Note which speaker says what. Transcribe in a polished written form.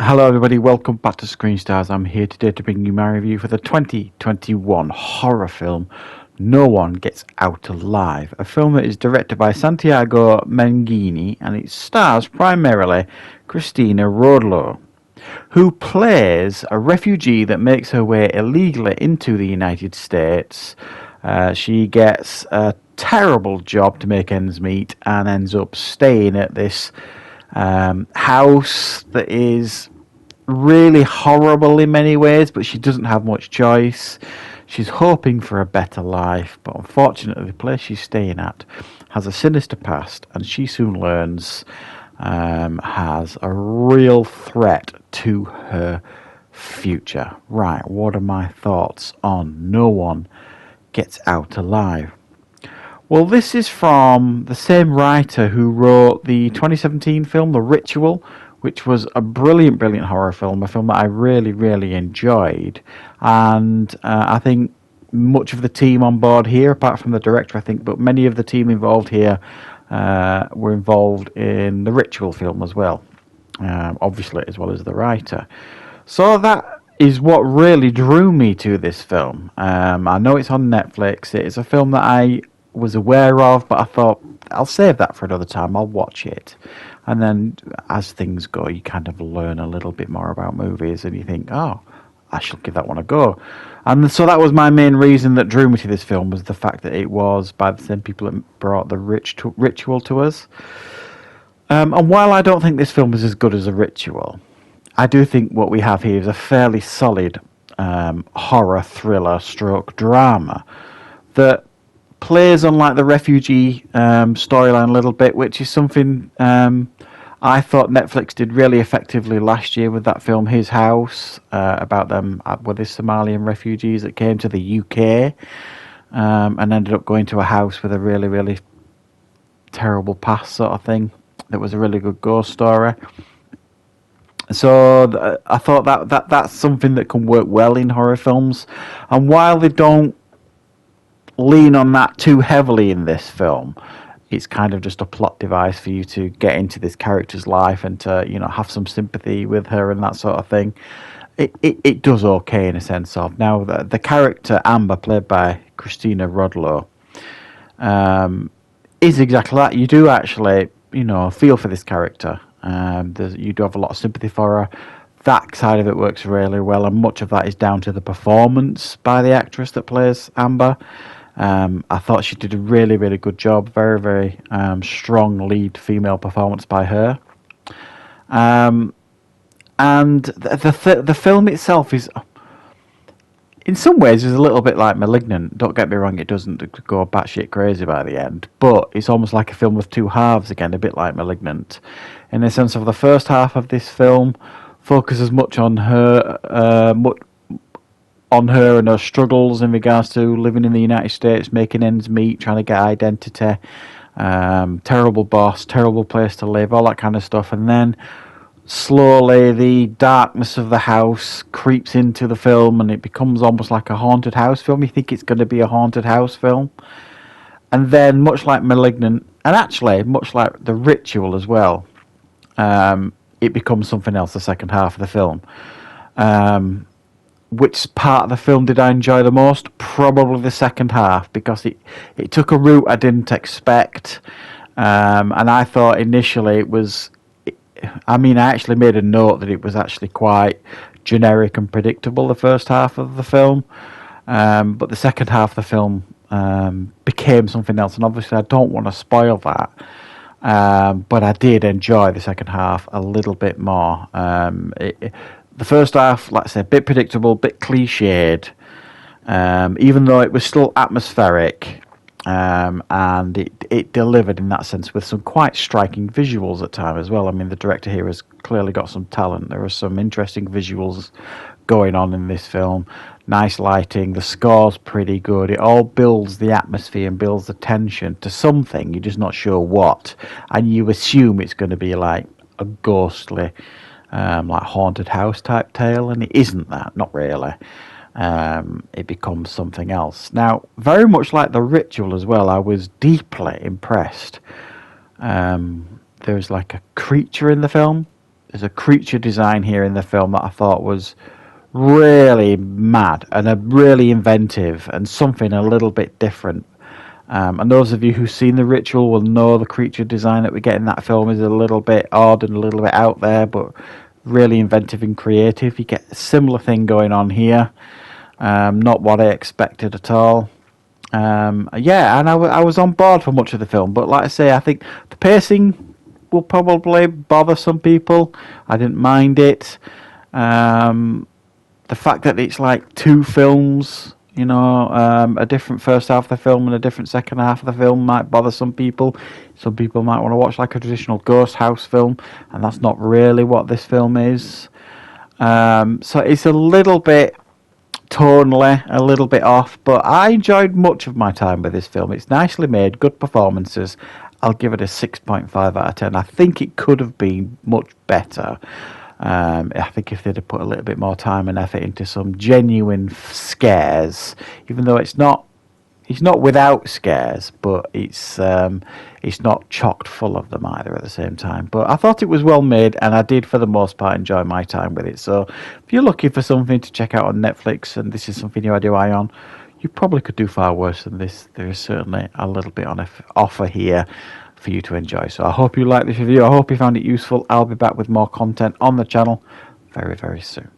Speaker 1: Hello, everybody. Welcome back to Screenstars. I'm here today to bring you my review for the 2021 horror film No One Gets Out Alive, a film that is directed by Santiago Mengini and it stars primarily Christina Rodlo, who plays a refugee that makes her way illegally into the United States. She gets a terrible job to make ends meet and ends up staying at this house that is really horrible in many ways, but she doesn't have much choice. She's hoping for a better life, but unfortunately, the place she's staying at has a sinister past, and she soon learns has a real threat to her future. Right, what are my thoughts on No One Gets Out Alive? Well, this is from the same writer who wrote the 2017 film The Ritual, which was a brilliant, brilliant horror film, a film that I really, really enjoyed. And I think much of the team on board here, apart from the director, I think, but many of the team involved here were involved in The Ritual film as well, obviously, as well as the writer. So that is what really drew me to this film. I know it's on Netflix. It's a film that I was aware of, but I thought I'll save that for another time. I'll watch it, and then as things go, you kind of learn a little bit more about movies, and you think, oh, I shall give that one a go. And so that was my main reason that drew me to this film, was the fact that it was by the same people that brought the Ritual to us. And while I don't think this film is as good as a Ritual, I do think what we have here is a fairly solid horror thriller stroke drama that plays on like the refugee storyline a little bit, which is something I thought Netflix did really effectively last year with that film His House, about them with the Somalian refugees that came to the UK and ended up going to a house with a really, really terrible past sort of thing. That was a really good ghost story. So I thought that's something that can work well in horror films, and while they don't lean on that too heavily in this film, it's kind of just a plot device for you to get into this character's life and to have some sympathy with her and that sort of thing. It does okay in a sense of. Now the character Amber, played by Christina Rodlo, is exactly that. You do actually feel for this character. You do have a lot of sympathy for her. That side of it works really well, and much of that is down to the performance by the actress that plays Amber. I thought she did a really, really good job. Very, very strong lead female performance by her. And the film itself is, in some ways, is a little bit like Malignant. Don't get me wrong, it doesn't go batshit crazy by the end, but it's almost like a film with two halves again, a bit like Malignant, in the sense of the first half of this film focuses much on her, and her struggles in regards to living in the United States, making ends meet, trying to get identity, terrible boss, terrible place to live, all that kind of stuff. And then slowly the darkness of the house creeps into the film and it becomes almost like a haunted house film. You think it's going to be a haunted house film. And then, much like Malignant, and actually much like The Ritual as well, it becomes something else the second half of the film. Which part of the film did I enjoy the most? Probably the second half, because it took a route I didn't expect. And I thought initially it was... I actually made a note that it was actually quite generic and predictable, the first half of the film. But the second half of the film became something else. And obviously I don't want to spoil that. But I did enjoy the second half a little bit more. The first half, like I said, a bit predictable, a bit cliched, even though it was still atmospheric, and it delivered in that sense with some quite striking visuals at times as well. The director here has clearly got some talent. There are some interesting visuals going on in this film. Nice lighting, the score's pretty good. It all builds the atmosphere and builds the tension to something. You're just not sure what, and you assume it's going to be like a ghostly, like haunted house type tale, and it isn't that, not really. It becomes something else. Now, very much like The Ritual as well, I was deeply impressed. There's like a creature in the film there's a creature design here in the film that I thought was really mad and a really inventive and something a little bit different. And those of you who've seen The Ritual will know the creature design that we get in that film is a little bit odd and a little bit out there, but really inventive and creative. You get a similar thing going on here. Not what I expected at all. Yeah, and I was on board for much of the film, but like I say, I think the pacing will probably bother some people. I didn't mind it. The fact that it's like two films, a different first half of the film and a different second half of the film might bother some people. Some people might want to watch like a traditional ghost house film, and that's not really what this film is. So it's a little bit tonally a little bit off, but I enjoyed much of my time with this film. It's nicely made, good performances. I'll give it a 6.5 out of 10. I think it could have been much better. I think if they'd have put a little bit more time and effort into some genuine scares, even though it's not without scares, but it's not chocked full of them either at the same time. But I thought it was well made, and I did for the most part enjoy my time with it. So if you're looking for something to check out on Netflix, and this is something you had your eye on, you probably could do far worse than this. There is certainly a little bit on offer here for you to enjoy. So I hope you like this review. I hope you found it useful. I'll be back with more content on the channel very, very soon.